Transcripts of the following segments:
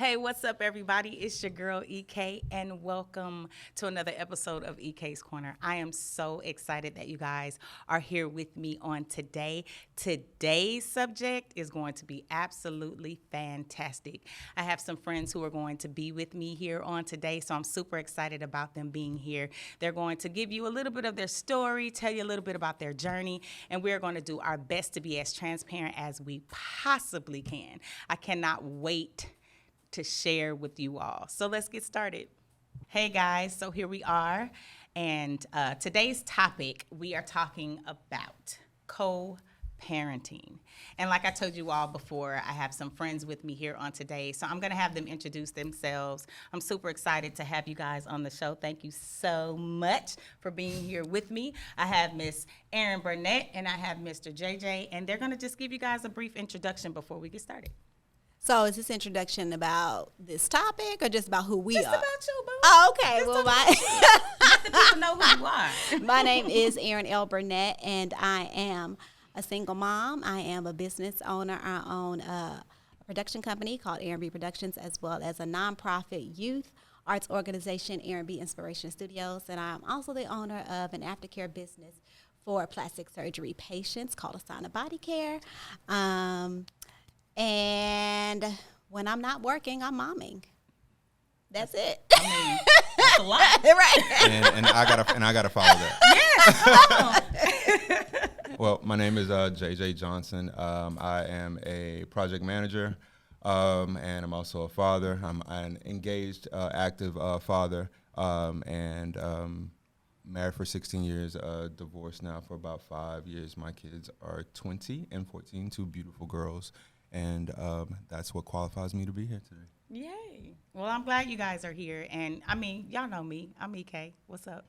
Hey, what's up, everybody? It's your girl, EK, and welcome to another episode of EK's Corner. I am so excited that you guys are here with me on today. Today's subject is going to be absolutely fantastic. I have some friends who are going to be with me here on today, so I'm super excited about them being here. They're going to give you a little bit of their story, tell you a little bit about their journey, and we're going to do our best to be as transparent as we possibly can. I cannot wait to share with you all. So let's get started. Hey guys, so here we are. And today's topic, we are talking about co-parenting. And like I told you all before, I have some friends with me here on today. So I'm going to have them introduce themselves. I'm super excited to have you guys on the show. Thank you so much for being here with me. I have Miss Erin Burnett and I have Mr. JJ. And they're going to just give you guys a brief introduction before we get started. So is this introduction about this topic or just about who we Just are? about you, boo. Oh, okay. Just Well, let the people know who you are. my name is Erin L. Burnett, and I am a single mom. I am a business owner. I own a production company called Erin B Productions, as well as a nonprofit youth arts organization, Erin B Inspiration Studios. And I'm also the owner of an aftercare business for plastic surgery patients called Asana Body Care. And when I'm not working, I'm momming. That's it. I mean, that's a lot. Right. And I gotta follow that. Yes, Well, my name is JJ Johnson. I am a project manager, and I'm also a father. I'm an engaged, active father, and married for 16 years. Divorced now for about 5 years. My kids are 20 and 14, two beautiful girls, and that's what qualifies me to be here today. Yay. Well, I'm glad you guys are here. And I mean, y'all know me. I'm EK. What's up?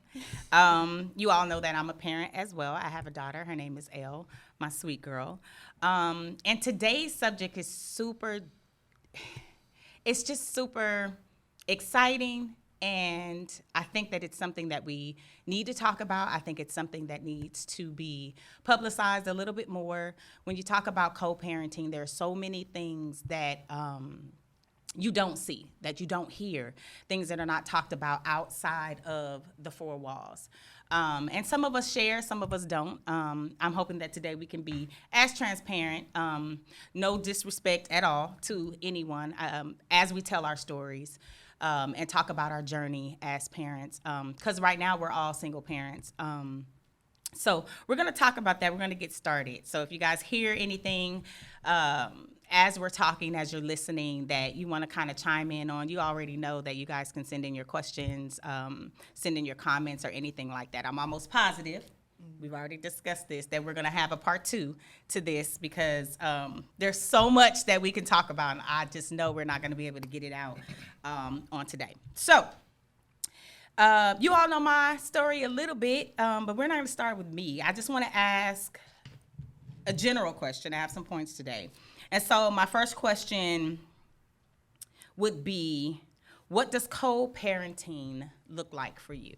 You all know that I'm a parent as well. I have a daughter. Her name is Elle, my sweet girl. And today's subject is it's just super exciting. And I think that it's something that we need to talk about. I think it's something that needs to be publicized a little bit more. When you talk about co-parenting, there are so many things that you don't see, that you don't hear, things that are not talked about outside of the four walls. And some of us share, some of us don't. I'm hoping that today we can be as transparent, no disrespect at all to anyone as we tell our stories. And talk about our journey as parents, because right now we're all single parents. So we're going to talk about that. We're going to get started. So if you guys hear anything as we're talking, as you're listening, that you want to kind of chime in on, you already know that you guys can send in your questions, send in your comments or anything like that. I'm almost positive. We've already discussed this, that we're going to have a part 2 to this because there's so much that we can talk about, and I just know we're not going to be able to get it out on today. So you all know my story a little bit, but we're not going to start with me. I just want to ask a general question. I have some points today. And so my first question would be, what does co-parenting look like for you?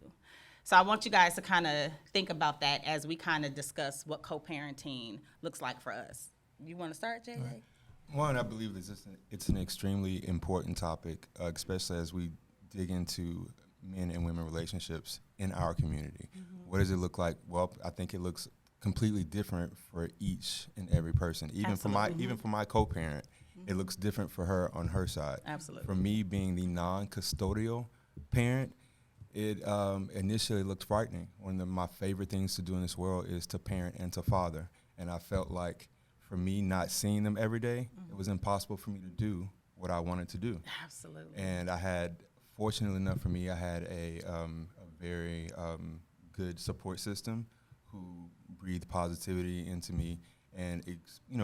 So I want you guys to kind of think about that as we kind of discuss what co-parenting looks like for us. You want to start, JJ? Right. One, I believe it's an extremely important topic, especially as we dig into men and women relationships in our community. Mm-hmm. What does it look like? Well, I think it looks completely different for each and every person. Even for my co-parent, it looks different for her on her side. Absolutely. For me, being the non-custodial parent, it initially looked frightening. One of my favorite things to do in this world is to parent and to father. And I felt like for me not seeing them every day, it was impossible for me to do what I wanted to do. Absolutely. And fortunately enough for me, I had a very good support system who breathed positivity into me and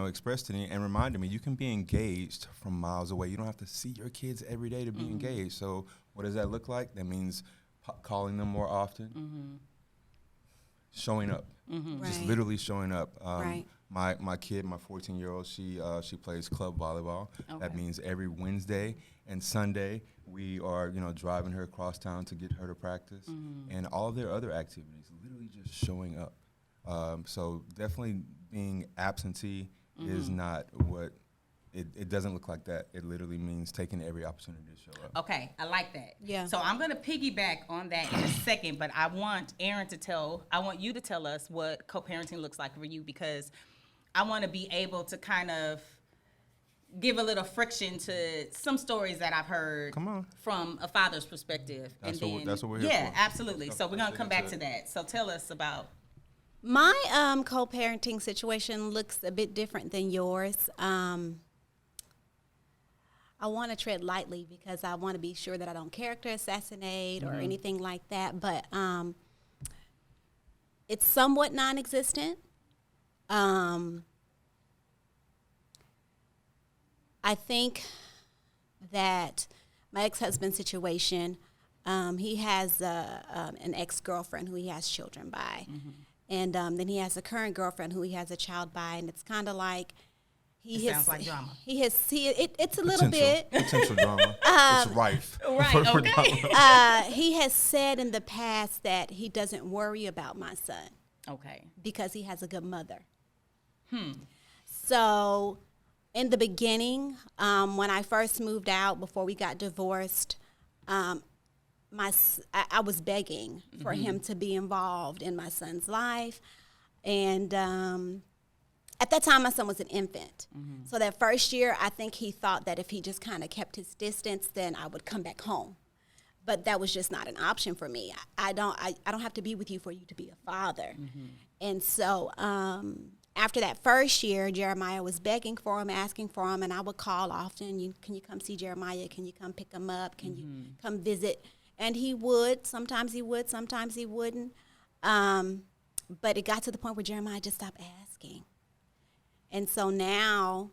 expressed to me and reminded me you can be engaged from miles away. You don't have to see your kids every day to be engaged. So what does that look like? That means calling them more often, showing up, just literally showing up. Right. My kid, my 14-year-old, she plays club volleyball. Okay. That means every Wednesday and Sunday we are driving her across town to get her to practice, and all their other activities, literally just showing up. So definitely being absentee is not what it doesn't look like that. It literally means taking every opportunity to show up. Okay, I like that. Yeah. So I'm gonna piggyback on that in a second, but I want you to tell us what co-parenting looks like for you, because I want to be able to kind of give a little friction to some stories that I've heard from a father's perspective. That's what we're here yeah, for. absolutely. So we're gonna come back to that. So tell us about. My co-parenting situation looks a bit different than yours. I want to tread lightly because I want to be sure that I don't character assassinate or anything like that. But it's somewhat non-existent. I think that my ex-husband's situation, he has an ex-girlfriend who he has children by. And then he has a current girlfriend who he has a child by. And it's kind of like Sounds like drama. It's a little bit. Potential drama. It's rife. Right, okay. He has said in the past that he doesn't worry about my son. Okay. Because he has a good mother. So in the beginning, when I first moved out before we got divorced, I was begging for him to be involved in my son's life. And at that time, my son was an infant. So that first year, I think he thought that if he just kind of kept his distance, then I would come back home. But that was just not an option for me. I don't have to be with you for you to be a father. And so after that first year, Jeremiah was begging for him, asking for him, and I would call often. Can you come see Jeremiah? Can you come pick him up? Can you come visit? And he would. Sometimes he would. Sometimes he wouldn't. But it got to the point where Jeremiah just stopped asking. And so now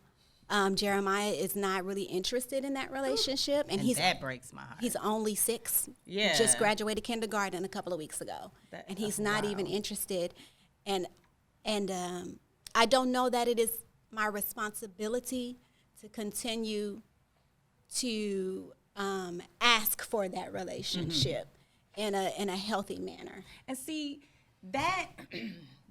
Jeremiah is not really interested in that relationship. And that breaks my heart. He's only 6. Yeah. Just graduated kindergarten a couple of weeks ago. And he's not even interested. And I don't know that it is my responsibility to continue to ask for that relationship in a healthy manner. And see,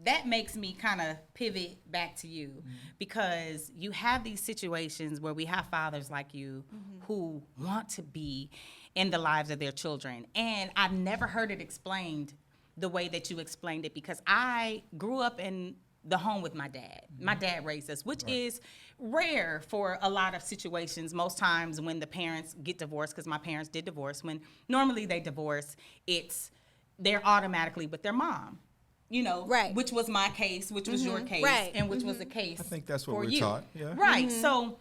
that makes me kind of pivot back to you, because you have these situations where we have fathers like you who want to be in the lives of their children. And I've never heard it explained the way that you explained it, because I grew up in the home with my dad. My dad raised us, which is rare for a lot of situations. Most times when the parents get divorced, because my parents did divorce, when normally they divorce, they're automatically with their mom. Which was my case, which was your case, and which was the case I think that's what for we're you. taught. Yeah. Right. So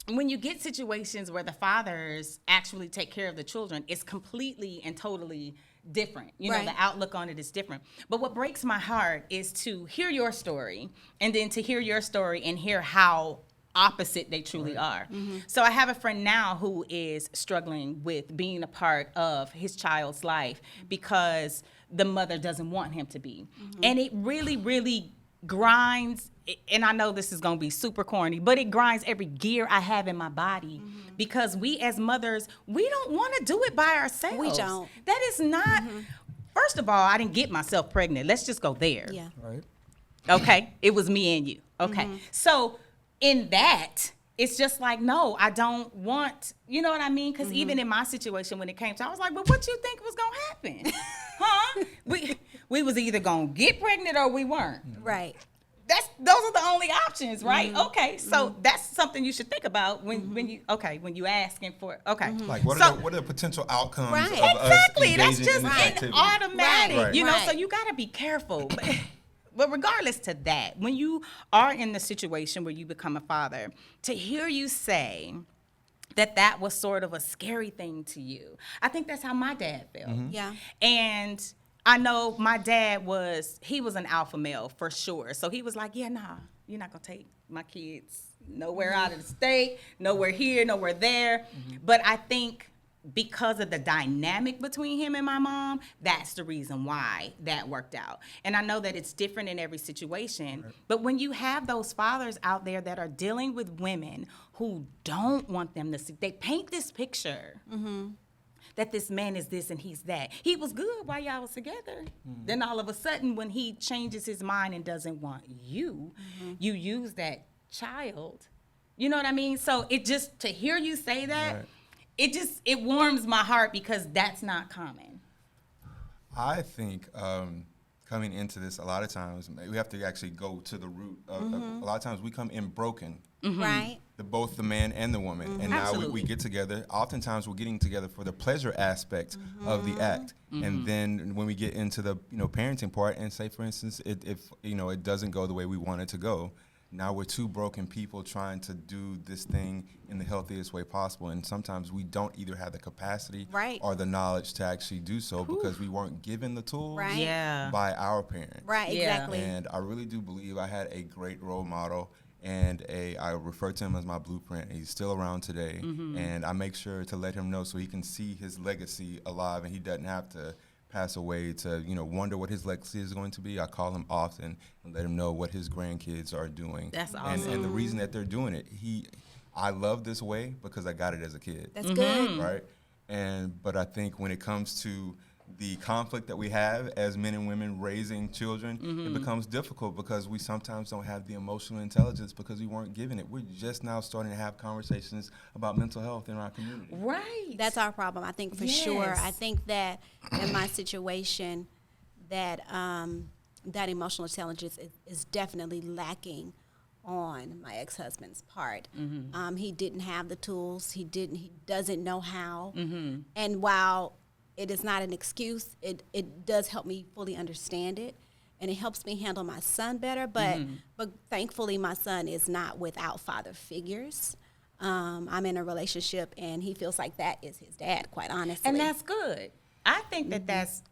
when you get situations where the fathers actually take care of the children, it's completely and totally different. The outlook on it is different. But what breaks my heart is to hear your story, and then to hear your story and hear how opposite they truly are. So I have a friend now who is struggling with being a part of his child's life because the mother doesn't want him to be. And it really, really grinds, and I know this is going to be super corny, but it grinds every gear I have in my body, because we as mothers, we don't want to do it by ourselves. We don't. That is not, first of all, I didn't get myself pregnant. Let's just go there. Yeah. Right. Okay? It was me and you. Okay. So in that, it's just like, no, I don't want, you know what I mean? Because even in my situation, when it came to, I was like, well, what you think was going to happen? Huh? We was either going to get pregnant or we weren't. Right. Those are the only options, right? Okay, so that's something you should think about when you asking for Like what are the potential outcomes of exactly. us That's engaging just in this activity? automatic, Right. So you got to be careful. But regardless to that, when you are in the situation where you become a father, to hear you say that was sort of a scary thing to you, I think that's how my dad felt. Yeah. And I know my dad he was an alpha male for sure. So he was like, yeah, nah, you're not going to take my kids nowhere out of the state, nowhere here, nowhere there. But I think because of the dynamic between him and my mom, that's the reason why that worked out. And I know that it's different in every situation, but when you have those fathers out there that are dealing with women who don't want them to see, they paint this picture that this man is this and he's that. He was good while y'all was together. Then all of a sudden, when he changes his mind and doesn't want you, you use that child You know what I mean? So it just, to hear you say that, Right. it warms my heart because that's not common. I think coming into this, a lot of times we have to actually go to the root of. A lot of times we come in broken, Right. both the man and the woman, and now we Absolutely. get together. Oftentimes we're getting together for the pleasure aspect of the act, and then when we get into the parenting part, and say for instance, if it doesn't go the way we want it to go. Now we're two broken people trying to do this thing in the healthiest way possible, and sometimes we don't either have the capacity Right. or the knowledge to actually do so because we weren't given the tools Right. Yeah. by our parents. Right, Yeah. exactly. And I really do believe I had a great role model, and I refer to him as my blueprint. He's still around today, and I make sure to let him know so he can see his legacy alive, and he doesn't have to pass away to wonder what his legacy is going to be. I call him often and let him know what his grandkids are doing. That's And the reason that they're doing it, I love this way because I got it as a kid. That's good. Right? But I think when it comes to the conflict that we have as men and women raising children, it becomes difficult because we sometimes don't have the emotional intelligence because we weren't given it. We're just now starting to have conversations about mental health in our community. Right. That's our problem, I think, for sure. Yes. I think that in my situation, that that emotional intelligence is definitely lacking on my ex-husband's part. He didn't have the tools. He doesn't know how. And while it is not an excuse, it does help me fully understand it. And it helps me handle my son better. But thankfully, my son is not without father figures. I'm in a relationship, and he feels like that is his dad, quite honestly. And that's good. I think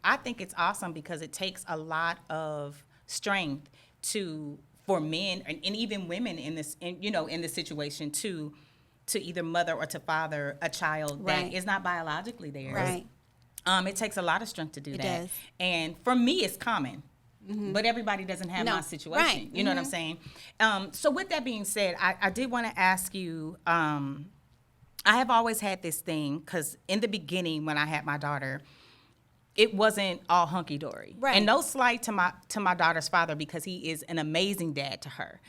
I think it's awesome because it takes a lot of strength for men and even women in this situation to either mother or to father a child Right. that is not biologically theirs. Right. It takes a lot of strength to do that. does. And for me, it's common. But everybody doesn't have No. my situation. Right. You know what I'm saying? So with that being said, I did want to ask you, I have always had this thing, because in the beginning when I had my daughter, it wasn't all hunky-dory. Right. And no slight to my daughter's father, because he is an amazing dad to her.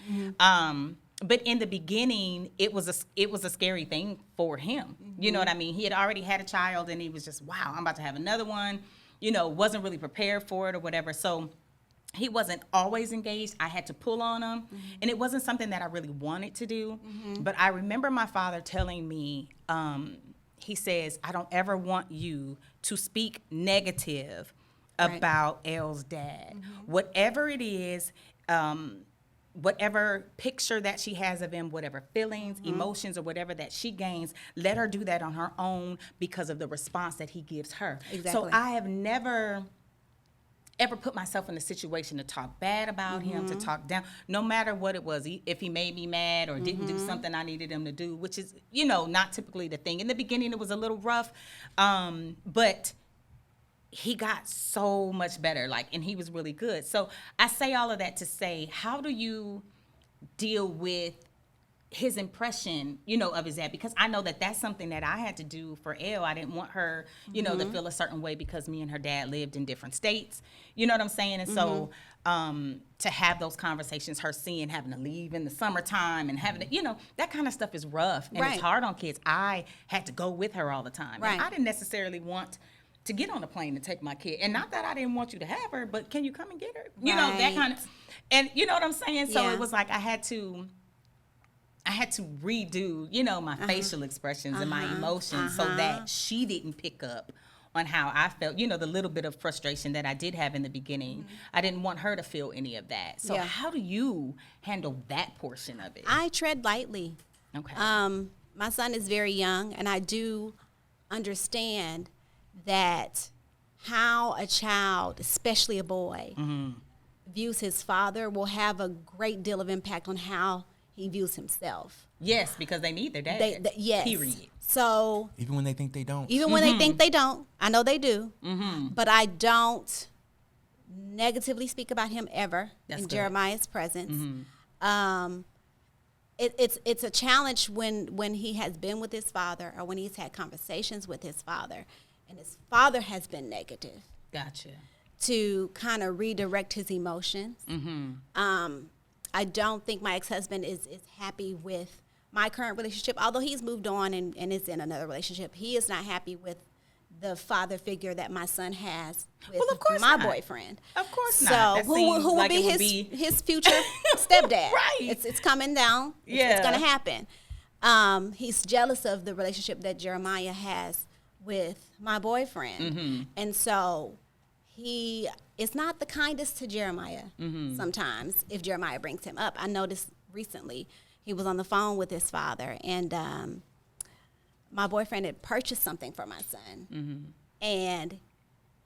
But in the beginning, it was a scary thing for him. You know what I mean? He had already had a child, and he was just, wow, I'm about to have another one. Wasn't really prepared for it or whatever. So he wasn't always engaged. I had to pull on him. And it wasn't something that I really wanted to do. But I remember my father telling me, he says, I don't ever want you to speak negative Right. about Elle's dad. Whatever it is, whatever picture that she has of him, whatever feelings, emotions, or whatever that she gains, let her do that on her own because of the response that he gives her. Exactly. So I have never ever put myself in a situation to talk bad about him, to talk down, no matter what it was, if he made me mad or didn't do something I needed him to do, which is, not typically the thing. In the beginning, it was a little rough, but he got so much better, and he was really good. So I say all of that to say, how do you deal with his impression, of his dad? Because I know that that's something that I had to do for Elle. I didn't want her, to feel a certain way because me and her dad lived in different states. You know what I'm saying? And so to have those conversations, her having to leave in the summertime and having to, that kind of stuff is rough. And Right. it's hard on kids. I had to go with her all the time. Right. And I didn't necessarily want to get on a plane to take my kid. And not that I didn't want you to have her, but can you come and get her? That Right. kind of, and you know what I'm saying? So Yeah. it was like I had to redo, my facial expressions and my emotions so that she didn't pick up on how I felt, the little bit of frustration that I did have in the beginning. I didn't want her to feel any of that. So Yeah. how do you handle that portion of it? I tread lightly. Okay. My son is very young, and I do understand that how a child, especially a boy, views his father will have a great deal of impact on how he views himself. Yes, because they need their dad. Yes. Period. So Even when they think they don't. even when they think they don't, I know they do, but I don't negatively speak about him ever That's in good. Jeremiah's presence. It's a challenge when he has been with his father or when he's had conversations with his father and his father has been negative, Gotcha. to kind of redirect his emotions. I don't think my ex-husband is happy with my current relationship, although he's moved on and is in another relationship, he is not happy with the father figure that my son has with Well, of course my not. boyfriend. Of course So not. That who seems will like be it would his future stepdad? Right. It's coming down. It's Yeah. going to happen. He's jealous of the relationship that Jeremiah has with my boyfriend. Mm-hmm. And so he is not the kindest to Jeremiah Mm-hmm. sometimes if Jeremiah brings him up. I noticed recently he was on the phone with his father, and my boyfriend had purchased something for my son. Mm-hmm. And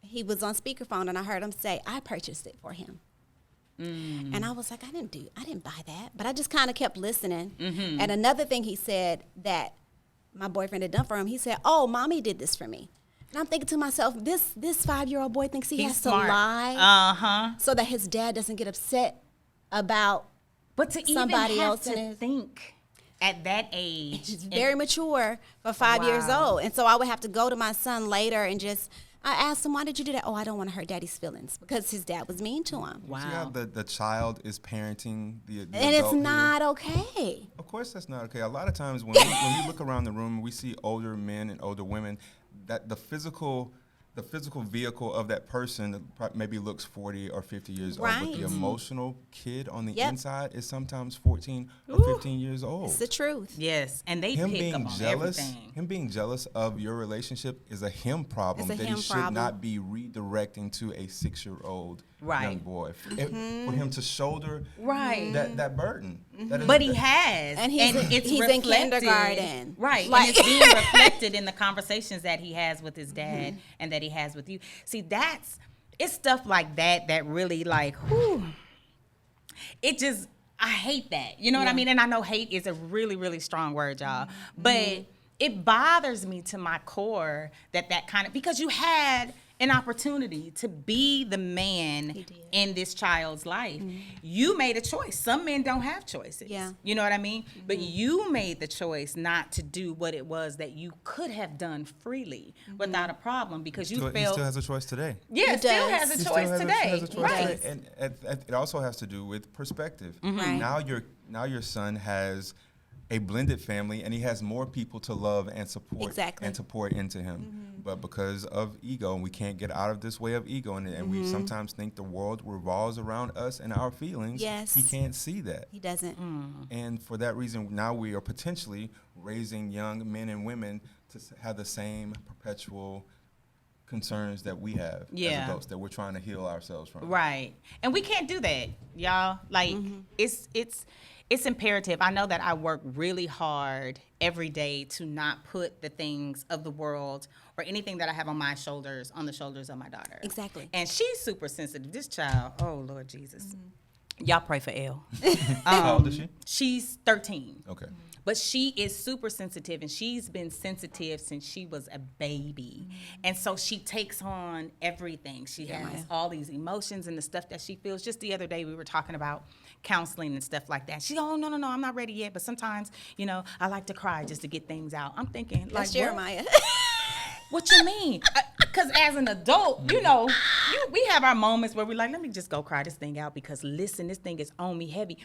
he was on speakerphone, and I heard him say, I purchased it for him. Mm. And I was like, I didn't buy that. But I just kind of kept listening. Mm-hmm. And another thing he said that my boyfriend had done for him, he said, oh, mommy did this for me. And I'm thinking to myself, this 5-year-old boy thinks he He's has smart. to lie Uh-huh. so that his dad doesn't get upset about. But to Somebody even have else in to his- think at that age. He's very mature for 5 years Wow. old. And so I would have to go to my son later and I asked him, why did you do that? Oh, I don't want to hurt daddy's feelings, because his dad was mean to him. Wow. See how the child is parenting the And adult it's here? not okay. Of course, that's not okay. A lot of times when we look around the room, we see older men and older women. That the physical vehicle of that person maybe looks 40 or 50 years old, but Right. the emotional kid on the Yep. inside is sometimes 14 or 15 years old. It's the truth. Yes, and they Him pick being up on jealous, everything. him being jealous of your relationship is a him problem It's a that him he should problem. not be redirecting to a 6-year-old Right. young boy. For him to shoulder Right. that burden. That is- But he has, And he's in reflected, kindergarten. right? Like- And it's being reflected in the conversations that he has with his dad and that he has with you. See, it's stuff like that really like, whew, it just, I hate that. You know what I mean? And I know hate is a really, really strong word, y'all, but it bothers me to my core that kind of, because you had an opportunity to be the man He did. in this child's life. You made a choice. Some men don't have choices. Yeah. You know what I mean? But you made the choice not to do what it was that you could have done freely without a problem, because you he felt, still has a choice today. yeah, He still does. has He a still choice has today. has a choice Right. today. And it also has to do with perspective. Right. Now your son has a blended family, and he has more people to love and support Exactly. and to pour into him. But because of ego, and we can't get out of this way of ego, and we sometimes think the world revolves around us and our feelings. Yes. He can't see that. He doesn't. And for that reason, now we are potentially raising young men and women to have the same perpetual concerns that we have Yeah. as adults that we're trying to heal ourselves from. Right. And we can't do that, y'all. Like, it's imperative. I know that I work really hard every day to not put the things of the world or anything that I have on my shoulders on the shoulders of my daughter. Exactly. And she's super sensitive. This child, oh Lord Jesus. Y'all pray for Elle. How old is she? She's 13. Okay. But she is super sensitive, and she's been sensitive since she was a baby. And so she takes on everything. She has all these emotions and the stuff that she feels. Just the other day, we were talking about counseling and stuff like that. She, oh, no, I'm not ready yet. But sometimes, I like to cry just to get things out. I'm thinking, That's like, Jeremiah. what you mean? Because as an adult, we have our moments where we're like, let me just go cry this thing out, because listen, this thing is on me heavy.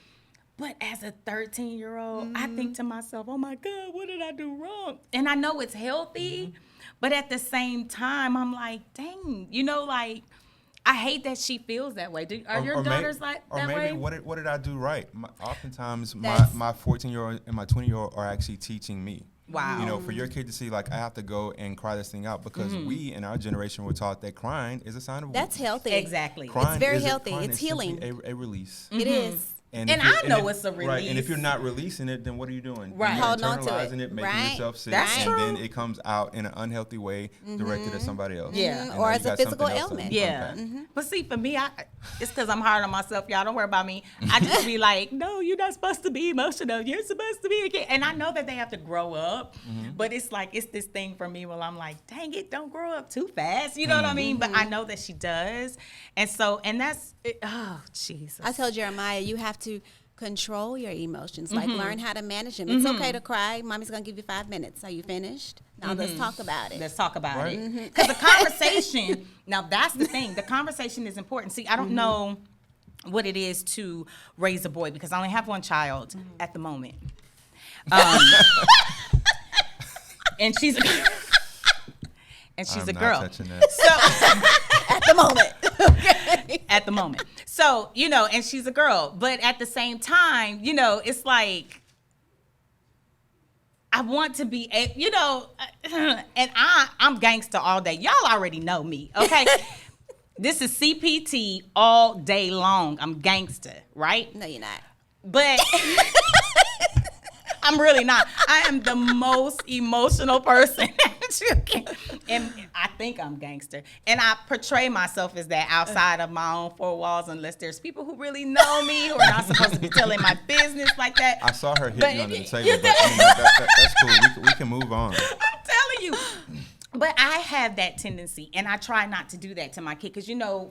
But as a 13-year-old, I think to myself, oh my God, what did I do wrong? And I know it's healthy, but at the same time, I'm like, dang, I hate that she feels that way. Are your daughters like that way? Or maybe what did I do right? Oftentimes, That's- my 14-year-old and my 20-year-old are actually teaching me. Wow. For your kid to see, like, I have to go and cry this thing out, because we in our generation were taught that crying is a sign of That's weakness. healthy. Exactly. Crying very is healthy. crying It's is simply healing. A release. It is. And if I know if- it's a Right, and if release. you're not releasing it, then what are you doing? Right. You're Holding on to internalizing it. it, making Right. yourself sick, That's and true. then it comes out in an unhealthy way, directed at somebody else. Yeah. And Or now as you a got physical something else to ailment. Yeah. unpack. But see, for me, it's because I'm hard on myself, y'all. Don't worry about me. I just be like, no, you're not supposed to be emotional. You're supposed to be a kid. And I know that they have to grow up, but it's like, it's this thing for me where I'm like, dang it, don't grow up too fast. You know what I mean? But I know that she does. And that's, oh, Jesus. I told Jeremiah, you have to control your emotions, like learn how to manage them. It's okay to cry. Mommy's going to give you 5 minutes. Are you finished? Now let's talk about it. Let's talk about Right. it. Because the conversation, now that's the thing. The conversation is important. See, I don't know what it is to raise a boy, because I only have one child at the moment. And she's a I'm not girl. touching that. So At the moment. at the moment. So, and she's a girl. But at the same time, it's like I want to be, and I'm gangster all day. Y'all already know me, okay? This is CPT all day long. I'm gangster, right? No, you're not. But I'm really not. I am the most emotional person that you can. And I think I'm gangster. And I portray myself as that outside of my own four walls, unless there's people who really know me who are not supposed to be telling my business like that. I saw her hit But you under the you table, but that's cool. We can move on. I'm telling you. But I have that tendency, and I try not to do that to my kid because,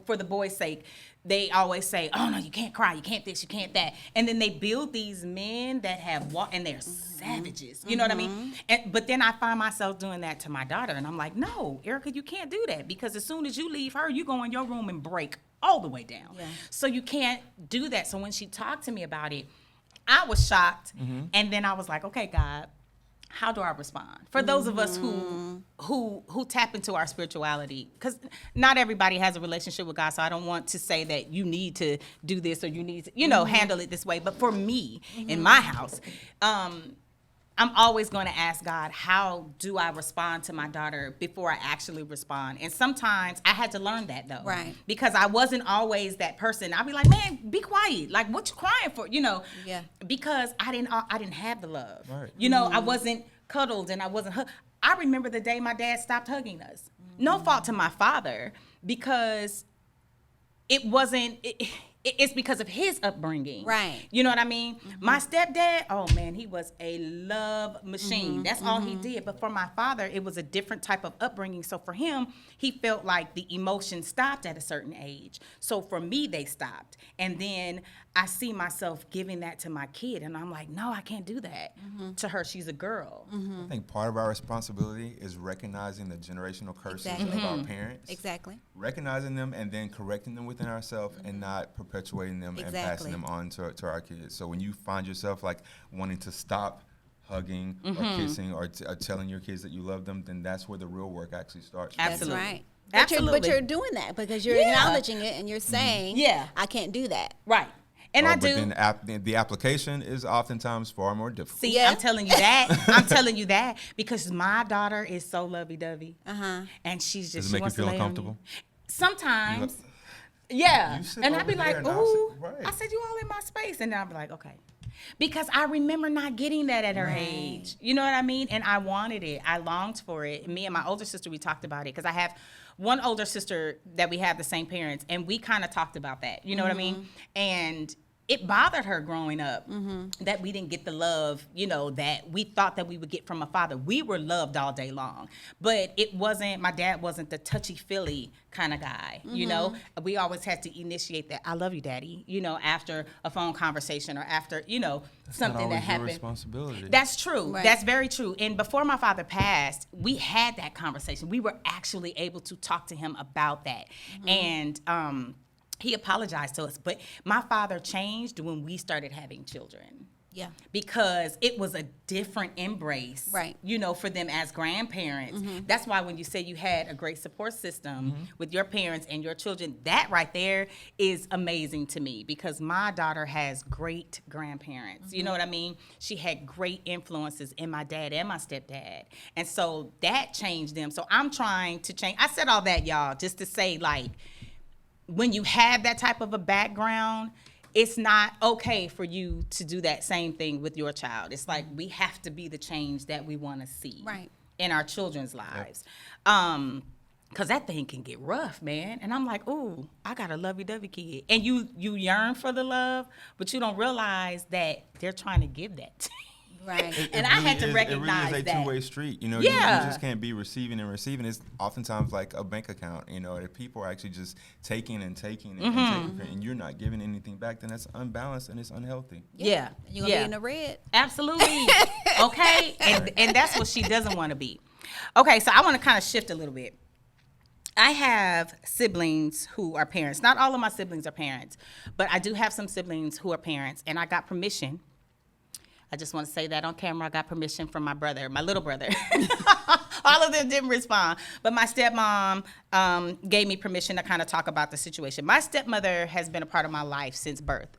for the boys' sake, they always say, oh, no, you can't cry, you can't this, you can't that. And then they build these men that have and they're savages. You know what I mean? But then I find myself doing that to my daughter, and I'm like, no, Erica, you can't do that because as soon as you leave her, you go in your room and break all the way down. Yeah. So you can't do that. So when she talked to me about it, I was shocked, and then I was like, okay, God, how do I respond? For those of us who tap into our spirituality, because not everybody has a relationship with God, so I don't want to say that you need to do this or you need to, handle it this way. But for me, in my house, I'm always going to ask God, how do I respond to my daughter before I actually respond? And sometimes I had to learn that, though. Right. Because I wasn't always that person. I'd be like, man, be quiet. Like, what you crying for? Yeah. Because I didn't have the love. Right. I wasn't cuddled and I wasn't hugged. I remember the day my dad stopped hugging us. No fault to my father, because it wasn't... It's because of his upbringing. Right. You know what I mean? My stepdad, oh man, he was a love machine. That's all he did. But for my father, it was a different type of upbringing. So for him, he felt like the emotion stopped at a certain age. So for me, they stopped. And then I see myself giving that to my kid, and I'm like, no, I can't do that to her. She's a girl. I think part of our responsibility is recognizing the generational curses of our parents. Exactly. Recognizing them and then correcting them within ourselves and not perpetuating them and passing them on to our kids. So when you find yourself like wanting to stop hugging or kissing or telling your kids that you love them, then that's where the real work actually starts. Absolutely. That's right. Absolutely. But you're doing that because you're Yeah. acknowledging it and you're saying, I can't do that. Right. And I do. But then the application is oftentimes far more difficult. See, I'm telling you that. I'm telling you that because my daughter is so lovey-dovey. And she's just, Does it make you wants to feel lay on uncomfortable? Sometimes. Yeah. You sit And I'd over be like, there and I'll ooh. sit- right. I said, you all in my space. And then I'd be like, okay. Because I remember not getting that at her age. You know what I mean? And I wanted it. I longed for it. Me and my older sister, we talked about it. Because I have one older sister that we have the same parents. And we kind of talked about that. You know what I mean? And it bothered her growing up that we didn't get the love, that we thought that we would get from a father. We were loved all day long, but my dad wasn't the touchy-feely kind of guy, We always had to initiate that, I love you, Daddy, after a phone conversation or after, something that happened. Your responsibility. That's true. Right. That's very true. And before my father passed, we had that conversation. We were actually able to talk to him about that. And, he apologized to us, but my father changed when we started having children. Yeah. Because it was a different embrace, Right. For them as grandparents. That's why when you say you had a great support system with your parents and your children, that right there is amazing to me because my daughter has great grandparents. You know what I mean? She had great influences in my dad and my stepdad. And so that changed them. So I'm trying to change. I said all that, y'all, just to say, like, when you have that type of a background, it's not okay for you to do that same thing with your child. It's like we have to be the change that we want to see in our children's lives. Because that thing can get rough, man. And I'm like, ooh, I got a lovey-dovey kid. And you yearn for the love, but you don't realize that they're trying to give that to you. Right. And I had to recognize it really is a that. two-way street. You Yeah. just can't be receiving and receiving. It's oftentimes like a bank account. If people are actually just taking and taking and taking, and you're not giving anything back, then that's unbalanced and it's unhealthy. Yeah. You're going to be in the red. Absolutely. Okay. And that's what she doesn't want to be. Okay, so I want to kind of shift a little bit. I have siblings who are parents. Not all of my siblings are parents, but I do have some siblings who are parents, and I got permission I just want to say that on camera. I got permission from my brother, my little brother. All of them didn't respond. But my stepmom gave me permission to kind of talk about the situation. My stepmother has been a part of my life since birth.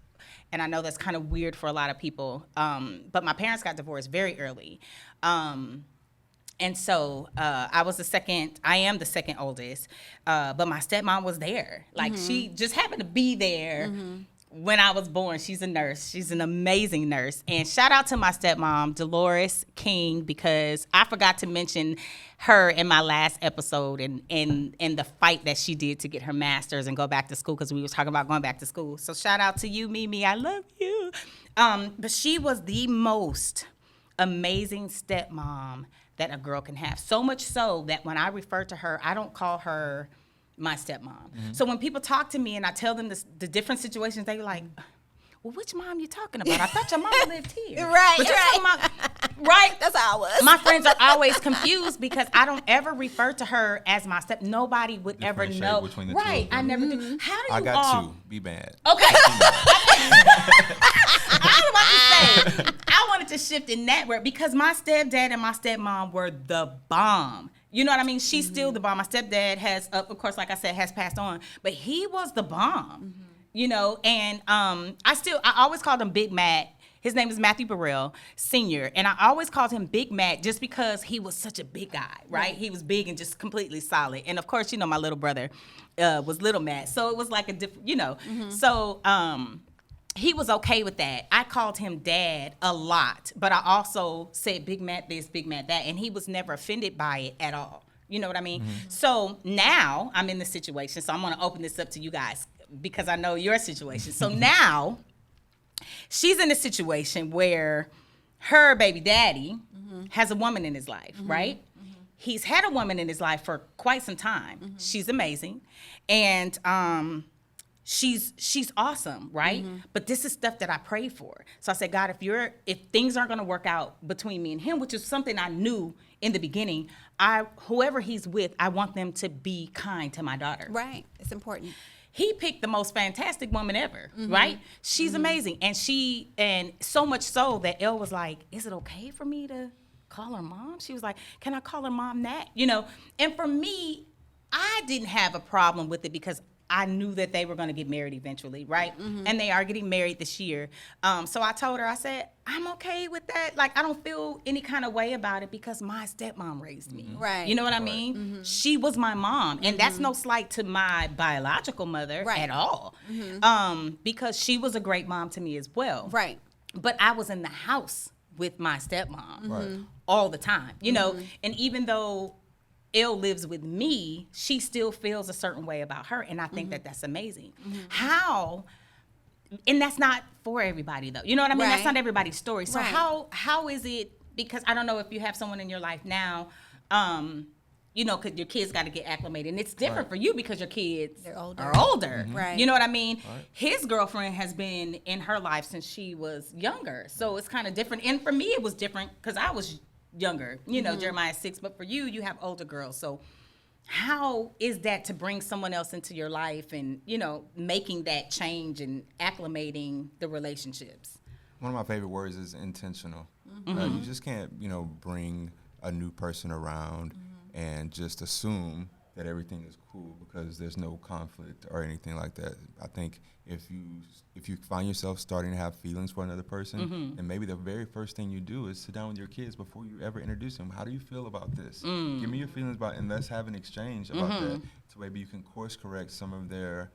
And I know that's kind of weird for a lot of people. But my parents got divorced very early. And so I am the second oldest. But my stepmom was there. Like, she just happened to be there when I was born. She's a nurse. She's an amazing nurse. And shout out to my stepmom, Dolores King, because I forgot to mention her in my last episode and the fight that she did to get her master's and go back to school, because we was talking about going back to school. So shout out to you, Mimi. I love you. But she was the most amazing stepmom that a girl can have. So much so that when I refer to her, I don't call her my stepmom. So when people talk to me and I tell them the different situations, they're like, well, which mom you talking about? I thought your mama lived here. Right, But you're right. talking about, right? That's how I was. My friends are always confused because I don't ever refer to her as my step. Nobody would ever Differentiate know. between the two Right, of them. I never do. How do you I got all? two. Be bad. Okay. I was about to say, I wanted to shift in that word because my stepdad and my stepmom were the bomb. You know what I mean? She's still the bomb. My stepdad has, of course, like I said, has passed on, but he was the bomb. You know, and I always called him Big Matt. His name is Matthew Burrell Sr., and I always called him Big Matt just because he was such a big guy, right? He was big and just completely solid. And of course, you know, my little brother was Little Matt, so it was like a different, you know. So he was okay with that. I called him Dad a lot, but I also said Big Matt this, Big Matt that, and he was never offended by it at all. You know what I mean? So now I'm in this situation, so I'm going to open this up to you guys because I know your situation. So now she's in a situation where her baby daddy has a woman in his life, right? He's had a woman in his life for quite some time. She's amazing. And she's awesome, right? But this is stuff that I prayed for. So I said, God, if things aren't going to work out between me and him, which is something I knew in the beginning, whoever he's with, I want them to be kind to my daughter. Right. It's important. He picked the most fantastic woman ever, right? She's amazing. And so much so that Elle was like, is it okay for me to call her mom? She was like, can I call her mom Nat? You know, and for me, I didn't have a problem with it because I knew that they were going to get married eventually, right? And they are getting married this year. So I told her, I said, I'm okay with that. Like, I don't feel any kind of way about it because my stepmom raised me. Right. You know what I mean? She was my mom. And that's no slight to my biological mother at all. Because she was a great mom to me as well. Right. But I was in the house with my stepmom all the time, you know? And even though Elle lives with me, she still feels a certain way about her, and I think that that's amazing. How, and that's not for everybody though. You know what I mean? That's Right. not everybody's story. So Right. how is it? Because I don't know if you have someone in your life now, you know, because your kids got to get acclimated, and it's different for you because your kids They're older. are older. Right. You know what I mean? His girlfriend has been in her life since she was younger, so it's kind of different. And for me, it was different because I was younger, you know, Jeremiah's 6, but for you have older girls. So how is that to bring someone else into your life and, you know, making that change and acclimating the relationships? One of my favorite words is intentional. You just can't, you know, bring a new person around and just assume that everything is cool because there's no conflict or anything like that. I think if you find yourself starting to have feelings for another person, then maybe the very first thing you do is sit down with your kids before you ever introduce them. How do you feel about this? Give me your feelings about it, and let's have an exchange about that, so maybe you can course correct some of their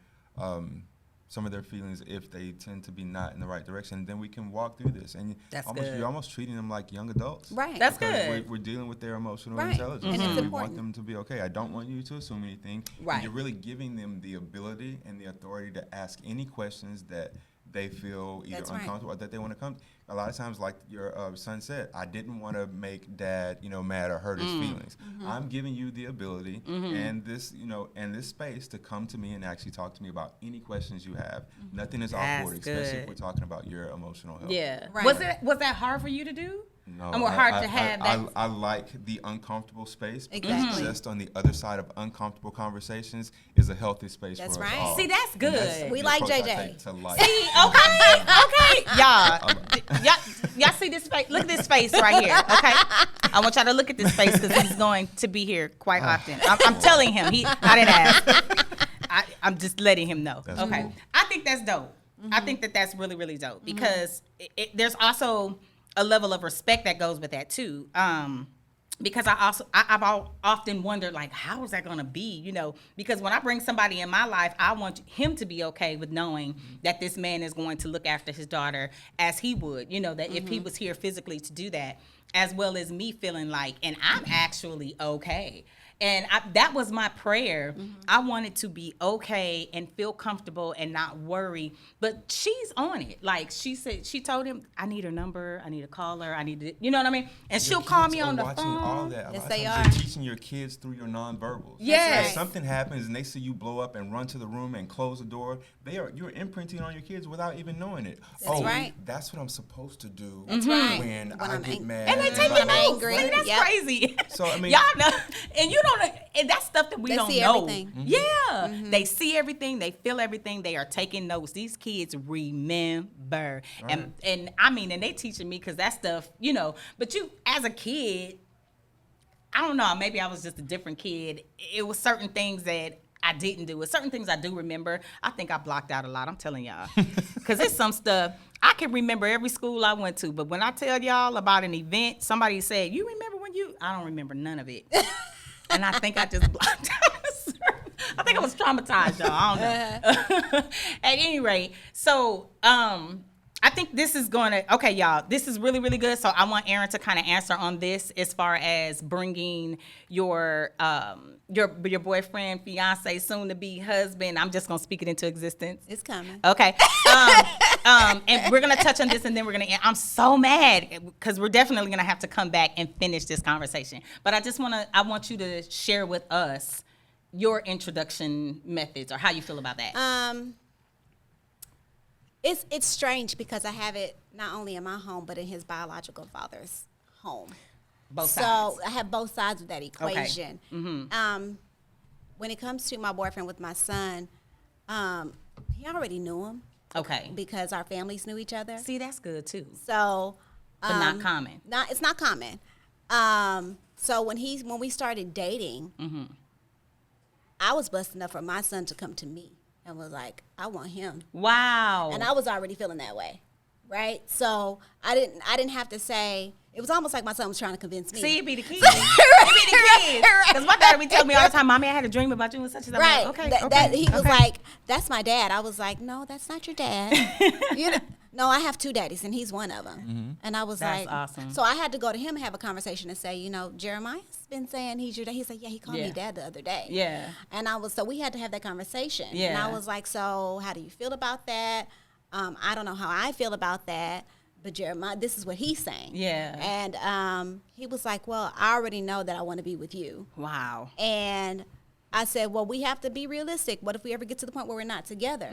feelings if they tend to be not in the right direction. Then we can walk through this, and That's almost, good. you're almost treating them like young adults. Right. That's Because good. We're dealing with their emotional Right. intelligence. And it's we want important. them to be okay. I don't want you to assume anything. Right. And you're really giving them the ability and the authority to ask any questions that they feel either That's right. uncomfortable or that they want to come. A lot of times, like your son said, I didn't want to make Dad, you know, mad or hurt his feelings. I'm giving you the ability and this, you know, and this space to come to me and actually talk to me about any questions you have. Nothing is That's awkward, especially if good. we're talking about your emotional health. Yeah. Right. Was that hard for you to do? No, or more hard to have that. I like the uncomfortable space. Exactly. Just on the other side of uncomfortable conversations is a healthy space That's for us right. all. See, that's And good. We the like approach I JJ. take to life. See, okay. Y'all see this face? Look at this face right here, okay? I want y'all to look at this face because he's going to be here quite often. I'm telling him. I didn't ask. I'm just letting him know. That's Okay. cool. I think that's dope. I think that's really, really dope because there's also a level of respect that goes with that too. Because I've often wondered, like, how is that going to be? You know, because when I bring somebody in my life, I want him to be okay with knowing that this man is going to look after his daughter as he would, you know, that if he was here physically to do that, as well as me feeling like, and I'm actually okay. And that was my prayer. I wanted to be okay and feel comfortable and not worry. But she's on it. Like she said, she told him, I need her number. I need to call her. I need to, you know what I mean? And she'll Your call kids me are on the watching phone. all that. A Yes, lot of they times are. You're teaching your kids through your nonverbals. Yes. If something happens and they see you blow up and run to the room and close the door, you're imprinting on your kids without even knowing it. That's right. That's what I'm supposed to do right. when When I I'm get ang- mad. And they take When it I'm out. angry. See, that's Yep. crazy. So, I mean- y'all know, and you don't, and that's stuff that we They don't see know. everything. Yeah, they see everything, they feel everything, they are taking notes. These kids remember, and I mean, and they teaching me because that stuff, you know. But you, as a kid, I don't know. Maybe I was just a different kid. It was certain things that I didn't do. It's certain things I do remember. I think I blocked out a lot. I'm telling y'all. Because it's some stuff. I can remember every school I went to. But when I tell y'all about an event, somebody said, you remember when you... I don't remember none of it. And I think I just blocked out. I think I was traumatized, y'all. I don't know. At any rate, so... I think this is going to, okay, y'all, this is really, really good. So I want Erin to kind of answer on this as far as bringing your boyfriend, fiance, soon to be husband. I'm just going to speak it into existence. It's coming. Okay. And we're going to touch on this and then we're going to, I'm so mad because we're definitely going to have to come back and finish this conversation. But I want you to share with us your introduction methods or how you feel about that. It's strange because I have it not only in my home but in his biological father's home. Both so sides. I have both sides of that equation. When it comes to my boyfriend with my son, he already knew him Okay. because our families knew each other. See, that's good too. So, But not common. It's not common. So when we started dating, I was blessed enough for my son to come to me and was like, I want him. Wow. And I was already feeling that way, right? So I didn't have to say. It was almost like my son was trying to convince me. See, it be the kids. It be the kids. Because my daughter be telling me all the time, Mommy, I had a dream about you and such and such. Right. Like, That he was like, that's my dad. I was like, no, that's not your dad. No, I have two daddies, and he's one of them. And I was That's like, awesome. So I had to go to him and have a conversation and say, Jeremiah's been saying he's your dad. He said, yeah, he called me dad the other day. Yeah. And so we had to have that conversation. Yeah. And I was like, so how do you feel about that? I don't know how I feel about that. But Jeremiah, this is what he's saying. Yeah. And he was like, well, I already know that I want to be with you. Wow. And I said, well, we have to be realistic. What if we ever get to the point where we're not together?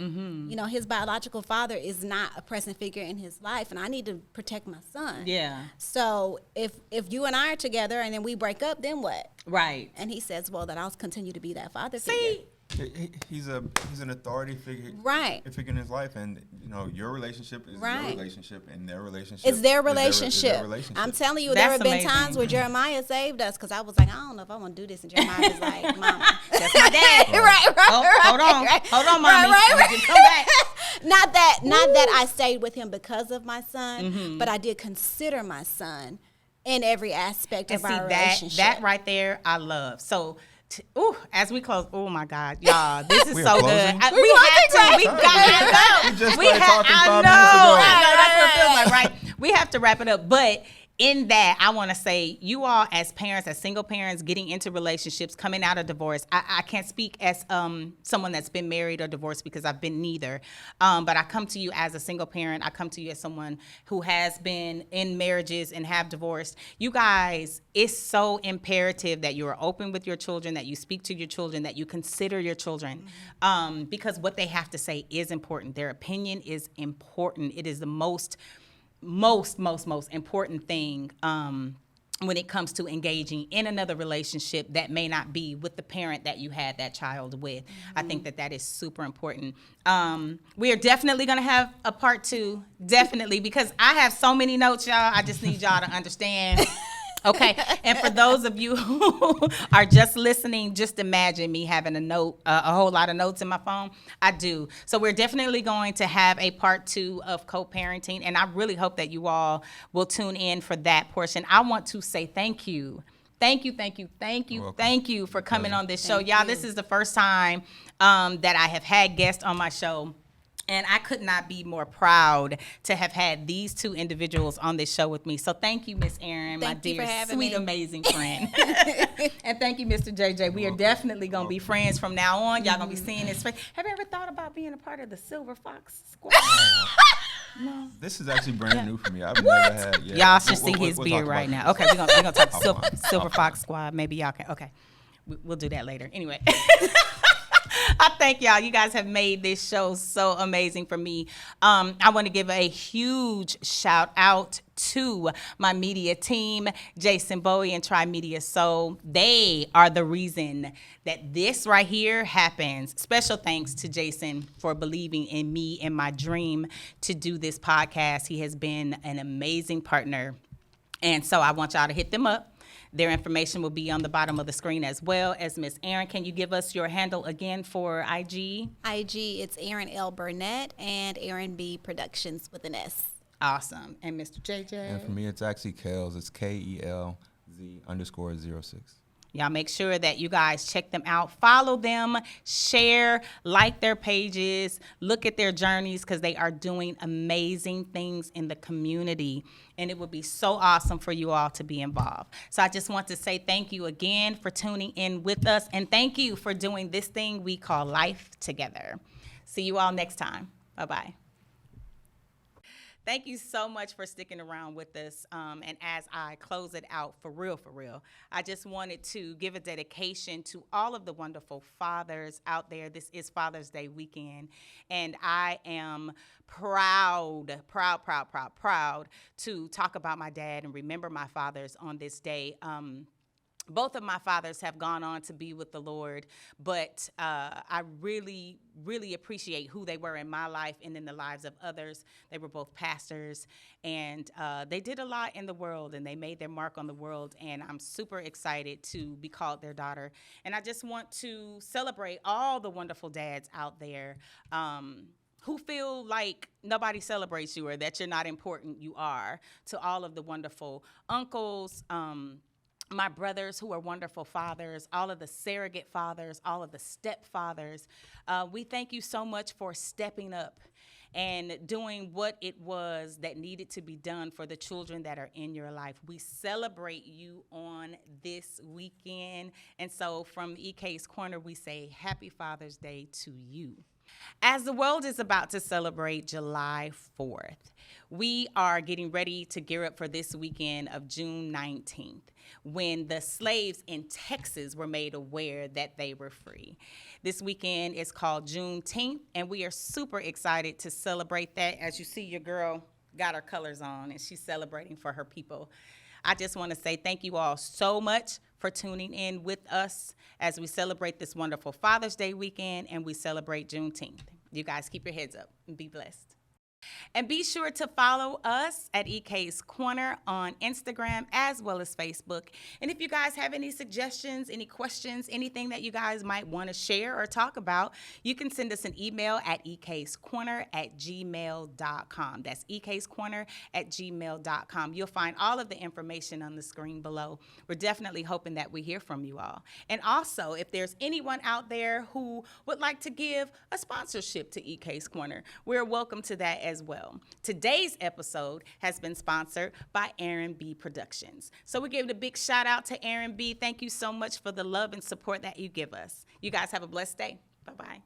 His biological father is not a present figure in his life, and I need to protect my son. Yeah. So if you and I are together and then we break up, then what? Right. And he says, well, then I'll continue to be that father See, figure. He's an authority figure, Right. a figure in his life, and your relationship is Right. your relationship, and their relationship It's their is relationship. relationship. I'm telling you, That's there have been amazing. times where Jeremiah saved us because I was like, I don't know if I want to do this, and Jeremiah was like, Mama, that's my dad. right, Hold on. right. Hold on, Mommy. Right, I right, need you to come back. not that I stayed with him because of my son, but I did consider my son in every aspect And of see, our relationship. that right there, I love. So, as we close, oh my God, y'all, this is We so are good. closing? We have to. We got We just we started talking 5 minutes I ago. know. That's what it feels like, right? We have to wrap it up. But in that, I want to say, you all as parents, as single parents, getting into relationships, coming out of divorce. I can't speak as someone that's been married or divorced because I've been neither. But I come to you as a single parent. I come to you as someone who has been in marriages and have divorced. You guys, it's so imperative that you are open with your children, that you speak to your children, that you consider your children, because what they have to say is important. Their opinion is important. It is the most most important thing when it comes to engaging in another relationship that may not be with the parent that you had that child with. I think that is super important. We are definitely going to have a part 2, definitely, because I have so many notes, y'all. I just need y'all to understand. Okay, and for those of you who are just listening, just imagine me having a whole lot of notes in my phone. I do. So we're definitely going to have a part 2 of co-parenting, and I really hope that you all will tune in for that portion. I want to say thank you. Thank you for coming on this show. Y'all, this is the first time that I have had guests on my show. And I could not be more proud to have had these 2 individuals on this show with me. So thank you, Miss Erin, my dear, sweet, amazing friend. And thank you, Mr. JJ. We are definitely going to be friends from now on. Y'all going to be seeing his face. Have you ever thought about being a part of the Silver Fox Squad? No. This is actually brand new for me. I've never had. Y'all should see his beard right now. Okay, we're gonna talk Silver Fox Squad. Maybe y'all can. Okay, we'll do that later. Anyway. I thank y'all. You guys have made this show so amazing for me. I want to give a huge shout out to my media team, Jason Bowie and Tri-Media Soul. They are the reason that this right here happens. Special thanks to Jason for believing in me and my dream to do this podcast. He has been an amazing partner. And so I want y'all to hit them up. Their information will be on the bottom of the screen, as well as Miss Erin. Can you give us your handle again for IG? IG, it's Erin L. Burnett and Erin B. Productions with an S. Awesome. And Mr. JJ? And for me, it's actually Kels. It's KELZ_06. Y'all make sure that you guys check them out. Follow them, share, like their pages, look at their journeys, because they are doing amazing things in the community. And it would be so awesome for you all to be involved. So I just want to say thank you again for tuning in with us. And thank you for doing this thing we call life together. See you all next time. Bye-bye. Thank you so much for sticking around with us. And as I close it out, for real, I just wanted to give a dedication to all of the wonderful fathers out there. This is Father's Day weekend, and I am proud to talk about my dad and remember my fathers on this day. Both of my fathers have gone on to be with the Lord, but I really appreciate who they were in my life and in the lives of others. They were both pastors, and they did a lot in the world, and they made their mark on the world, and I'm super excited to be called their daughter. And I just want to celebrate all the wonderful dads out there who feel like nobody celebrates you or that you're not important. You are. To all of the wonderful uncles, my brothers who are wonderful fathers, all of the surrogate fathers, all of the stepfathers, we thank you so much for stepping up and doing what it was that needed to be done for the children that are in your life. We celebrate you on this weekend. And so from EK's Corner, we say Happy Father's Day to you. As the world is about to celebrate July 4th, we are getting ready to gear up for this weekend of June 19th, when the slaves in Texas were made aware that they were free. This weekend is called Juneteenth, and we are super excited to celebrate that. As you see, your girl got her colors on, and she's celebrating for her people. I just want to say thank you all so much for tuning in with us as we celebrate this wonderful Father's Day weekend and we celebrate Juneteenth. You guys keep your heads up and be blessed. And be sure to follow us at EK's Corner on Instagram as well as Facebook. And if you guys have any suggestions, any questions, anything that you guys might want to share or talk about, you can send us an email at ekscorner@gmail.com. That's ekscorner@gmail.com. You'll find all of the information on the screen below. We're definitely hoping that we hear from you all. And also, if there's anyone out there who would like to give a sponsorship to EK's Corner, we're welcome to that as well. Today's episode has been sponsored by Erin B. Productions. So we give a big shout out to Erin B. Thank you so much for the love and support that you give us. You guys have a blessed day. Bye-bye.